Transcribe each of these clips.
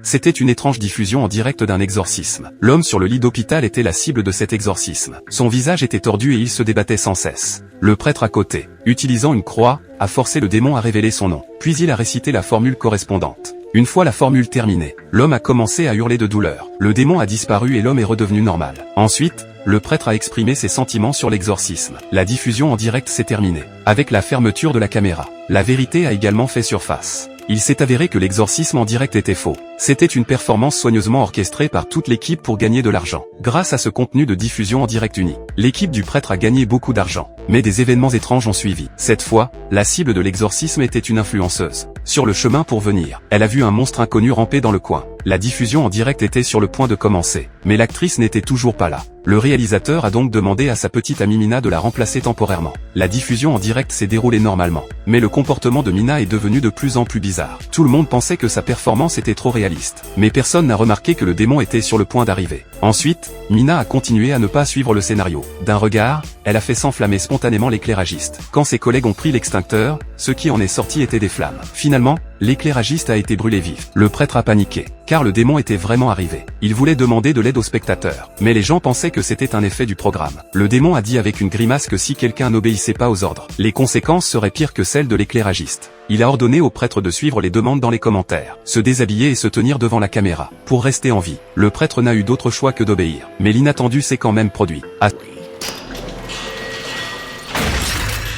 C'était une étrange diffusion en direct d'un exorcisme. L'homme sur le lit d'hôpital était la cible de cet exorcisme. Son visage était tordu et il se débattait sans cesse. Le prêtre à côté, utilisant une croix, a forcé le démon à révéler son nom. Puis il a récité la formule correspondante. Une fois la formule terminée, l'homme a commencé à hurler de douleur. Le démon a disparu et l'homme est redevenu normal. Ensuite, le prêtre a exprimé ses sentiments sur l'exorcisme. La diffusion en direct s'est terminée. Avec la fermeture de la caméra, la vérité a également fait surface. Il s'est avéré que l'exorcisme en direct était faux. C'était une performance soigneusement orchestrée par toute l'équipe pour gagner de l'argent. Grâce à ce contenu de diffusion en direct uni, l'équipe du prêtre a gagné beaucoup d'argent. Mais des événements étranges ont suivi. Cette fois, la cible de l'exorcisme était une influenceuse. Sur le chemin pour venir, elle a vu un monstre inconnu ramper dans le coin. La diffusion en direct était sur le point de commencer, mais l'actrice n'était toujours pas là. Le réalisateur a donc demandé à sa petite amie Mina de la remplacer temporairement. La diffusion en direct s'est déroulée normalement, mais le comportement de Mina est devenu de plus en plus bizarre. Tout le monde pensait que sa performance était trop réaliste, mais personne n'a remarqué que le démon était sur le point d'arriver. Ensuite, Mina a continué à ne pas suivre le scénario. D'un regard, elle a fait s'enflammer spontanément l'éclairagiste. Quand ses collègues ont pris l'extincteur, ce qui en est sorti était des flammes. Finalement, l'éclairagiste a été brûlé vif. Le prêtre a paniqué, car le démon était vraiment arrivé. Il voulait demander de l'aide aux spectateurs, mais les gens pensaient que c'était un effet du programme. Le démon a dit avec une grimace que si quelqu'un n'obéissait pas aux ordres, les conséquences seraient pires que celles de l'éclairagiste. Il a ordonné au prêtre de suivre les demandes dans les commentaires, se déshabiller et se tenir devant la caméra. Pour rester en vie, le prêtre n'a eu d'autre choix que d'obéir. Mais l'inattendu s'est quand même produit. À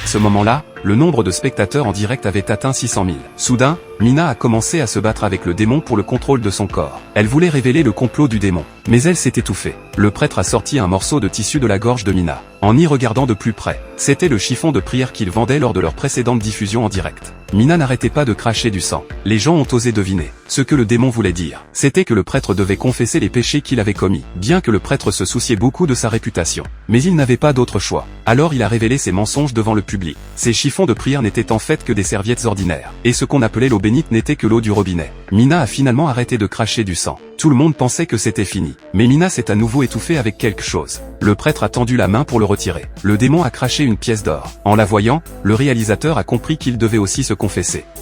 ce moment-là, le nombre de spectateurs en direct avait atteint 600 000. Soudain, Mina a commencé à se battre avec le démon pour le contrôle de son corps. Elle voulait révéler le complot du démon, mais elle s'est étouffée. Le prêtre a sorti un morceau de tissu de la gorge de Mina. En y regardant de plus près, c'était le chiffon de prière qu'ils vendaient lors de leur précédente diffusion en direct. Mina n'arrêtait pas de cracher du sang. Les gens ont osé deviner ce que le démon voulait dire. C'était que le prêtre devait confesser les péchés qu'il avait commis, bien que le prêtre se souciait beaucoup de sa réputation. Mais il n'avait pas d'autre choix. Alors il a révélé ses mensonges devant le public. Ces chiffons de prière n'étaient en fait que des serviettes ordinaires, et ce qu'on appelait l'eau bénite n'était que l'eau du robinet. Mina a finalement arrêté de cracher du sang. Tout le monde pensait que c'était fini. Mais Mina s'est à nouveau étouffée avec quelque chose. Le prêtre a tendu la main pour le retirer. Le démon a craché une pièce d'or. En la voyant, le réalisateur a compris qu'il devait aussi se confesser.